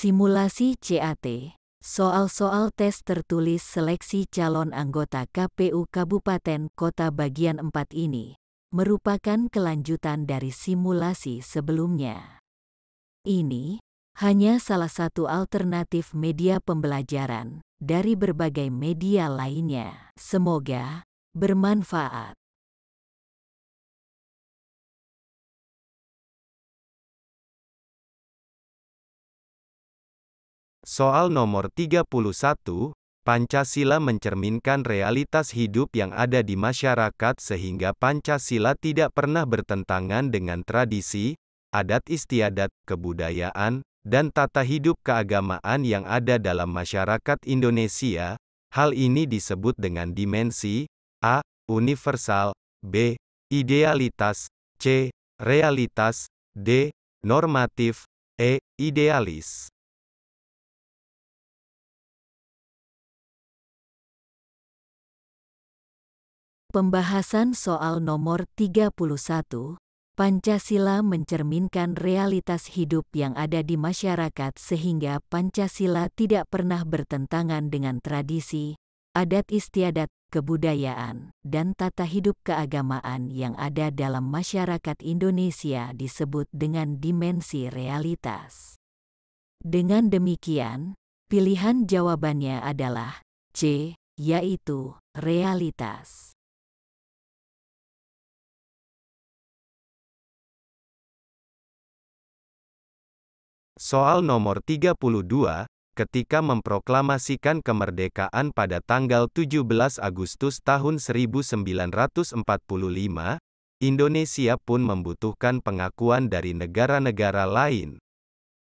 Simulasi CAT, soal-soal tes tertulis seleksi calon anggota KPU Kabupaten Kota bagian 4 ini, merupakan kelanjutan dari simulasi sebelumnya. Ini hanya salah satu alternatif media pembelajaran dari berbagai media lainnya. Semoga bermanfaat. Soal nomor 31, Pancasila mencerminkan realitas hidup yang ada di masyarakat sehingga Pancasila tidak pernah bertentangan dengan tradisi, adat istiadat, kebudayaan, dan tata hidup keagamaan yang ada dalam masyarakat Indonesia. Hal ini disebut dengan dimensi A. Universal, B. Idealitas, C. Realitas, D. Normatif, E. Idealis. Pembahasan soal nomor 31, Pancasila mencerminkan realitas hidup yang ada di masyarakat sehingga Pancasila tidak pernah bertentangan dengan tradisi, adat istiadat, kebudayaan, dan tata hidup keagamaan yang ada dalam masyarakat Indonesia disebut dengan dimensi realitas. Dengan demikian, pilihan jawabannya adalah C, yaitu realitas. Soal nomor 32, ketika memproklamasikan kemerdekaan pada tanggal 17 Agustus tahun 1945, Indonesia pun membutuhkan pengakuan dari negara-negara lain.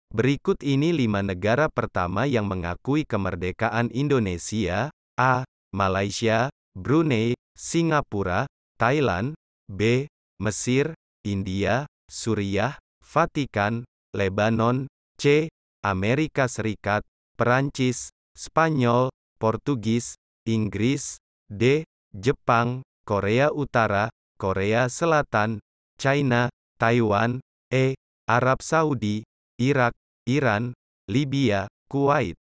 Berikut ini 5 negara pertama yang mengakui kemerdekaan Indonesia: A. Malaysia, Brunei, Singapura, Thailand, B. Mesir, India, Suriah, Vatikan, Lebanon, C. Amerika Serikat, Perancis, Spanyol, Portugis, Inggris, D. Jepang, Korea Utara, Korea Selatan, China, Taiwan, E. Arab Saudi, Irak, Iran, Libya, Kuwait.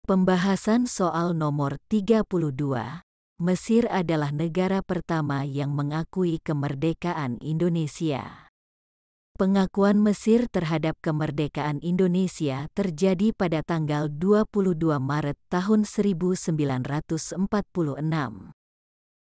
Pembahasan soal nomor 32. Mesir adalah negara pertama yang mengakui kemerdekaan Indonesia. Pengakuan Mesir terhadap kemerdekaan Indonesia terjadi pada tanggal 22 Maret tahun 1946.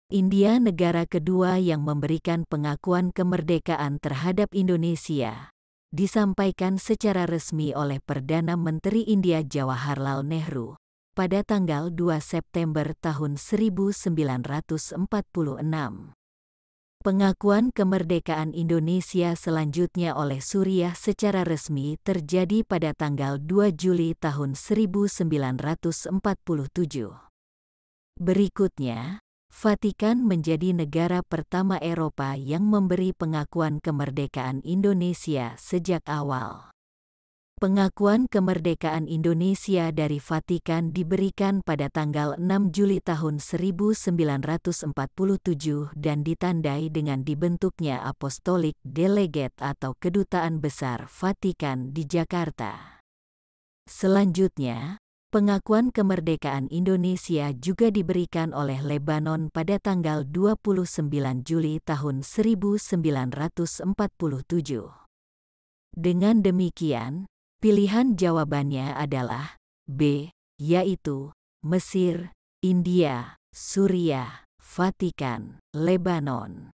India negara kedua yang memberikan pengakuan kemerdekaan terhadap Indonesia, disampaikan secara resmi oleh Perdana Menteri India Jawaharlal Nehru pada tanggal 2 September tahun 1946. Pengakuan kemerdekaan Indonesia selanjutnya oleh Suriah secara resmi terjadi pada tanggal 2 Juli tahun 1947. Berikutnya, Vatikan menjadi negara pertama Eropa yang memberi pengakuan kemerdekaan Indonesia sejak awal. Pengakuan kemerdekaan Indonesia dari Vatikan diberikan pada tanggal 6 Juli tahun 1947 dan ditandai dengan dibentuknya Apostolic Delegate atau Kedutaan Besar Vatikan di Jakarta. Selanjutnya, pengakuan kemerdekaan Indonesia juga diberikan oleh Lebanon pada tanggal 29 Juli tahun 1947. Dengan demikian, pilihan jawabannya adalah B, yaitu Mesir, India, Suriah, Vatikan, Lebanon.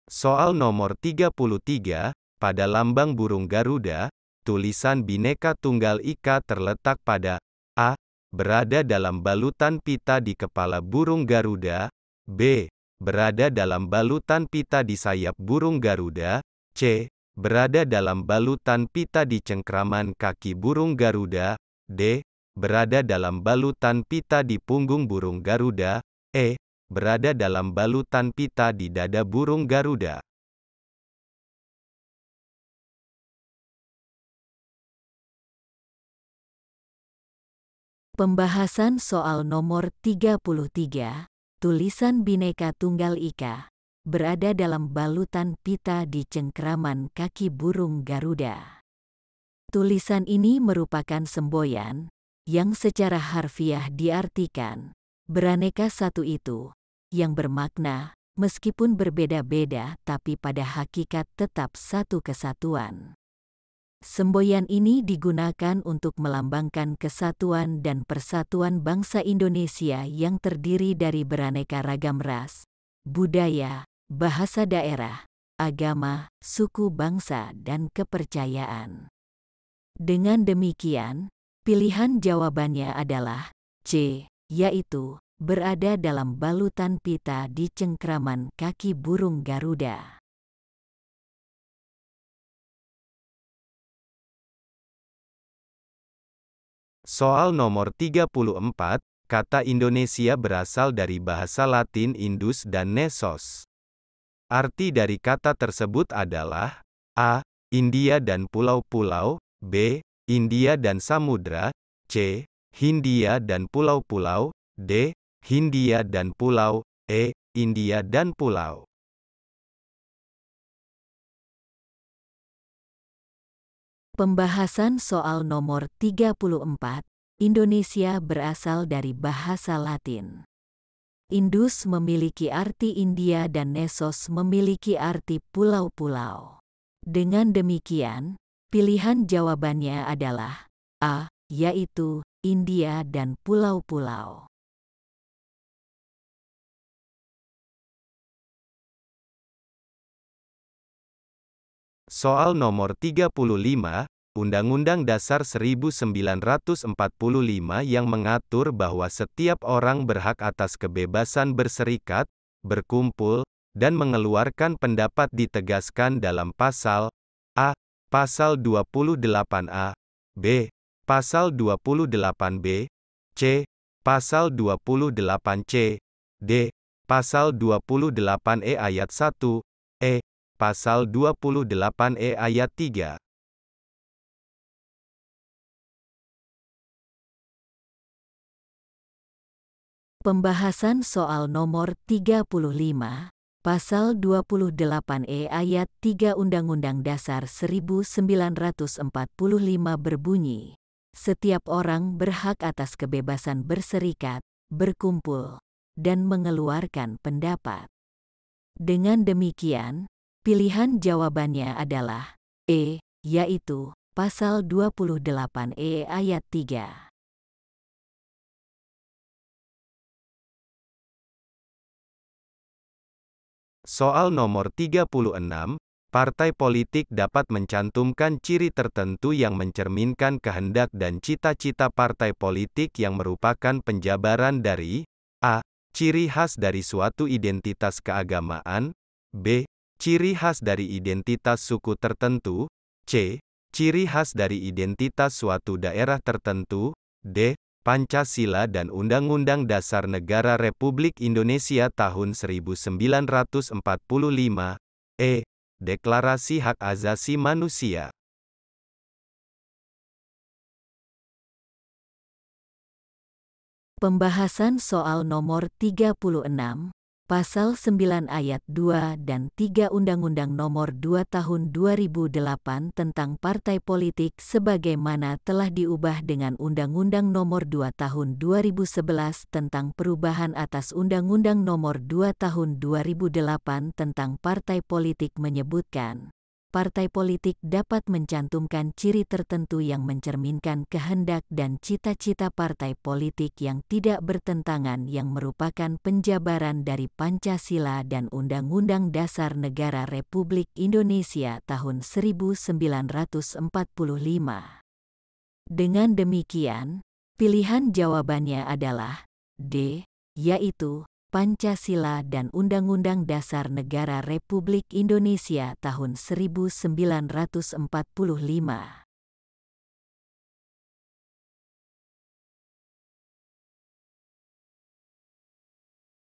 Soal nomor 33, pada lambang burung Garuda, tulisan Bhinneka Tunggal Ika terletak pada A. Berada dalam balutan pita di kepala burung Garuda, B. Berada dalam balutan pita di sayap burung Garuda, C. Berada dalam balutan pita di cengkraman kaki burung Garuda, D. Berada dalam balutan pita di punggung burung Garuda, E. Berada dalam balutan pita di dada burung Garuda. Pembahasan soal nomor 33, tulisan Bhinneka Tunggal Ika, berada dalam balutan pita di cengkeraman kaki burung Garuda. Tulisan ini merupakan semboyan, yang secara harfiah diartikan, beraneka satu itu, yang bermakna, meskipun berbeda-beda tapi pada hakikat tetap satu kesatuan. Semboyan ini digunakan untuk melambangkan kesatuan dan persatuan bangsa Indonesia yang terdiri dari beraneka ragam ras, budaya, bahasa daerah, agama, suku bangsa dan kepercayaan. Dengan demikian, pilihan jawabannya adalah C, yaitu berada dalam balutan pita di cengkeraman kaki burung Garuda. Soal nomor 34, kata Indonesia berasal dari bahasa Latin Indus dan Nesos. Arti dari kata tersebut adalah A. India dan pulau-pulau, B. India dan samudra, C. Hindia dan pulau-pulau, D. Hindia dan pulau, E. India dan pulau. Pembahasan soal nomor 34, Indonesia berasal dari bahasa Latin. Indus memiliki arti India dan Nesos memiliki arti pulau-pulau. Dengan demikian, pilihan jawabannya adalah A, yaitu India dan pulau-pulau. Soal nomor 35, Undang-Undang Dasar 1945 yang mengatur bahwa setiap orang berhak atas kebebasan berserikat, berkumpul, dan mengeluarkan pendapat ditegaskan dalam pasal A. Pasal 28A, B. Pasal 28B, C. Pasal 28C, D. Pasal 28E ayat 1, E. Pasal 28E ayat 3. Pembahasan soal nomor 35, Pasal 28E ayat 3 Undang-Undang Dasar 1945 berbunyi, setiap orang berhak atas kebebasan berserikat, berkumpul, dan mengeluarkan pendapat. Dengan demikian, pilihan jawabannya adalah E, yaitu Pasal 28E ayat 3. Soal nomor 36, partai politik dapat mencantumkan ciri tertentu yang mencerminkan kehendak dan cita-cita partai politik yang merupakan penjabaran dari A. Ciri khas dari suatu identitas keagamaan, B. Ciri khas dari identitas suku tertentu, C. Ciri khas dari identitas suatu daerah tertentu, D. Pancasila dan Undang-Undang Dasar Negara Republik Indonesia tahun 1945, E. Deklarasi Hak Asasi Manusia. Pembahasan soal nomor 36, Pasal 9 ayat 2 dan 3 Undang-Undang Nomor 2 Tahun 2008 tentang Partai Politik sebagaimana telah diubah dengan Undang-Undang Nomor 2 Tahun 2011 tentang perubahan atas Undang-Undang Nomor 2 Tahun 2008 tentang Partai Politik menyebutkan, partai politik dapat mencantumkan ciri tertentu yang mencerminkan kehendak dan cita-cita partai politik yang tidak bertentangan yang merupakan penjabaran dari Pancasila dan Undang-Undang Dasar Negara Republik Indonesia tahun 1945. Dengan demikian, pilihan jawabannya adalah D, yaitu Pancasila dan Undang-Undang Dasar Negara Republik Indonesia tahun 1945.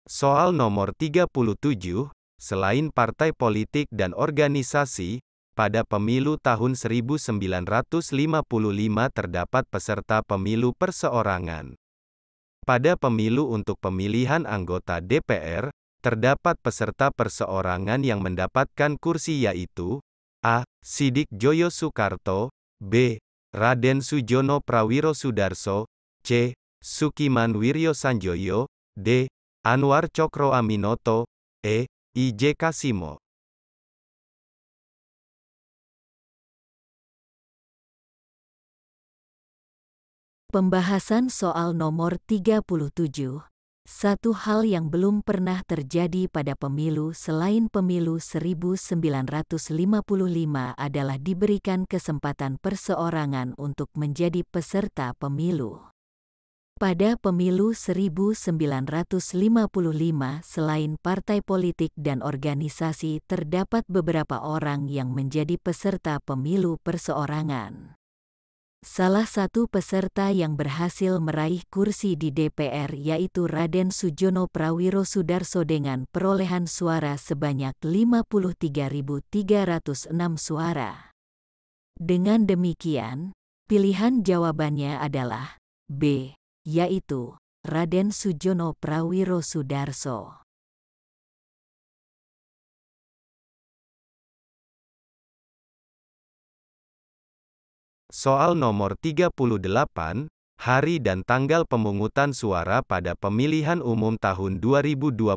Soal nomor 37, selain partai politik dan organisasi, pada pemilu tahun 1955 terdapat peserta pemilu perseorangan. Pada pemilu untuk pemilihan anggota DPR, terdapat peserta perseorangan yang mendapatkan kursi yaitu A. Sidik Joyo Soekarto, B. Raden Sujono Prawiro Sudarso, C. Sukiman Wiryo Sanjoyo, D. Anwar Cokro Aminoto, E. I.J. Kasimo. Pembahasan soal nomor 37. Satu hal yang belum pernah terjadi pada pemilu selain pemilu 1955 adalah diberikan kesempatan perseorangan untuk menjadi peserta pemilu. Pada pemilu 1955, selain partai politik dan organisasi, terdapat beberapa orang yang menjadi peserta pemilu perseorangan. Salah satu peserta yang berhasil meraih kursi di DPR yaitu Raden Sujono Prawiro Sudarso dengan perolehan suara sebanyak 53.306 suara. Dengan demikian, pilihan jawabannya adalah B, yaitu Raden Sujono Prawiro Sudarso. Soal nomor 38, hari dan tanggal pemungutan suara pada pemilihan umum tahun 2024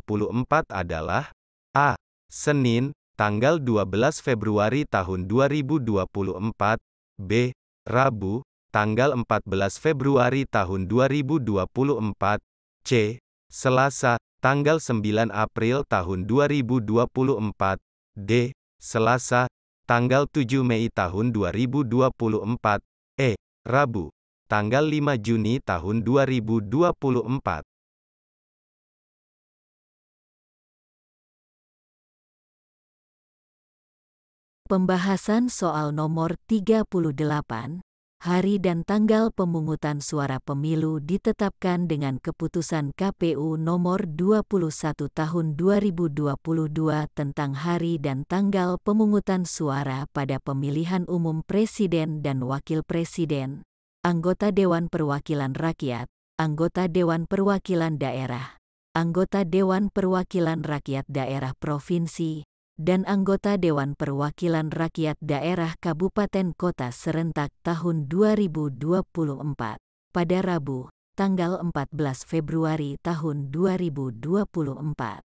adalah A. Senin, tanggal 12 Februari tahun 2024, B. Rabu, tanggal 14 Februari tahun 2024, C. Selasa, tanggal 9 April tahun 2024, D. Selasa, tanggal 7 Mei tahun 2024, E. Rabu, tanggal 5 Juni tahun 2024. Pembahasan soal nomor 38, hari dan tanggal pemungutan suara pemilu ditetapkan dengan Keputusan KPU Nomor 21 Tahun 2022 tentang hari dan tanggal pemungutan suara pada pemilihan umum Presiden dan Wakil Presiden, anggota Dewan Perwakilan Rakyat, anggota Dewan Perwakilan Daerah, anggota Dewan Perwakilan Rakyat Daerah Provinsi, dan anggota Dewan Perwakilan Rakyat Daerah Kabupaten Kota serentak tahun 2024, pada Rabu, tanggal 14 Februari tahun 2024.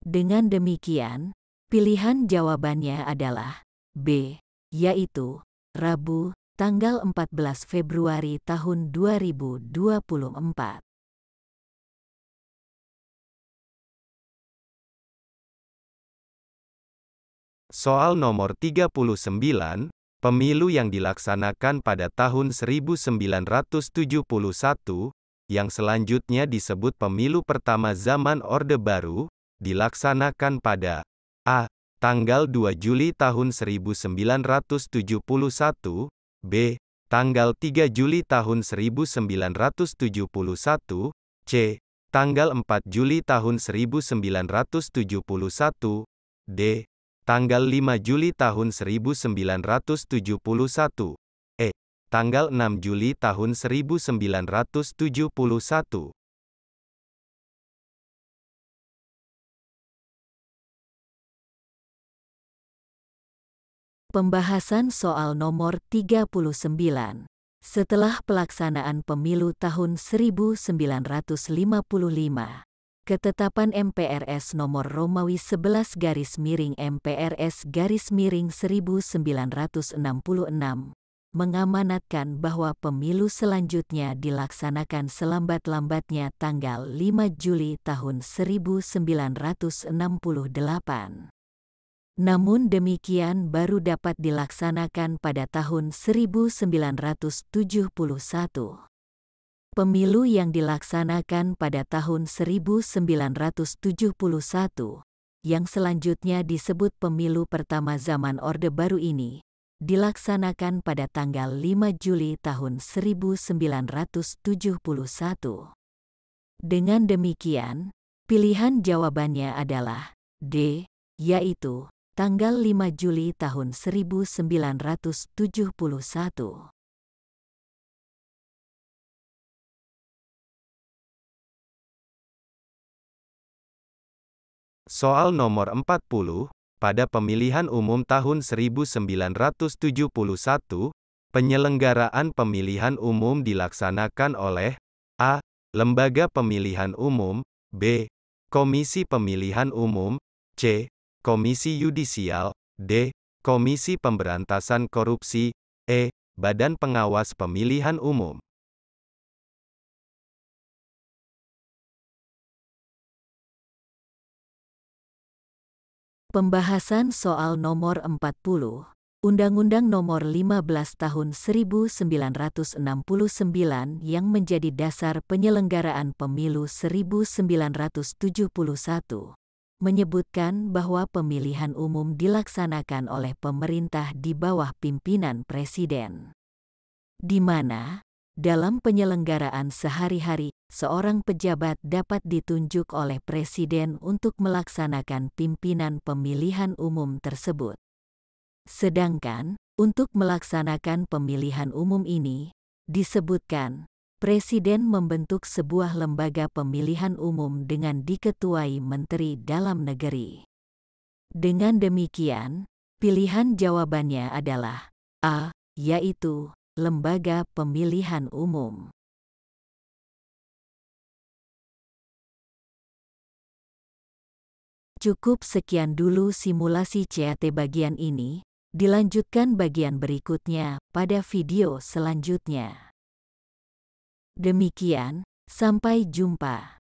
Dengan demikian, pilihan jawabannya adalah B, yaitu Rabu, tanggal 14 Februari tahun 2024. Soal nomor 39, pemilu yang dilaksanakan pada tahun 1971, yang selanjutnya disebut pemilu pertama zaman Orde Baru, dilaksanakan pada A. Tanggal 2 Juli tahun 1971, B. Tanggal 3 Juli tahun 1971, C. Tanggal 4 Juli tahun 1971, D. Tanggal 5 Juli tahun 1971, E. Tanggal 6 Juli tahun 1971. Pembahasan soal nomor 39. Setelah pelaksanaan pemilu tahun 1955, Ketetapan MPRS nomor Romawi 11-MPRS-1966 mengamanatkan bahwa pemilu selanjutnya dilaksanakan selambat-lambatnya tanggal 5 Juli tahun 1968. Namun demikian baru dapat dilaksanakan pada tahun 1971. Pemilu yang dilaksanakan pada tahun 1971, yang selanjutnya disebut pemilu pertama zaman Orde Baru ini, dilaksanakan pada tanggal 5 Juli tahun 1971. Dengan demikian, pilihan jawabannya adalah D, yaitu tanggal 5 Juli tahun 1971. Soal nomor 40, pada pemilihan umum tahun 1971, penyelenggaraan pemilihan umum dilaksanakan oleh A. Lembaga Pemilihan Umum, B. Komisi Pemilihan Umum, C. Komisi Yudisial, D. Komisi Pemberantasan Korupsi, E. Badan Pengawas Pemilihan Umum. Pembahasan soal nomor 40, Undang-Undang Nomor 15 Tahun 1969 yang menjadi dasar penyelenggaraan pemilu 1971, menyebutkan bahwa pemilihan umum dilaksanakan oleh pemerintah di bawah pimpinan presiden, di mana dalam penyelenggaraan sehari-hari, seorang pejabat dapat ditunjuk oleh presiden untuk melaksanakan pimpinan pemilihan umum tersebut. Sedangkan, untuk melaksanakan pemilihan umum ini, disebutkan, presiden membentuk sebuah lembaga pemilihan umum dengan diketuai Menteri Dalam Negeri. Dengan demikian, pilihan jawabannya adalah A, yaitu Lembaga Pemilihan Umum. Cukup sekian dulu simulasi CAT bagian ini, dilanjutkan bagian berikutnya pada video selanjutnya. Demikian, sampai jumpa.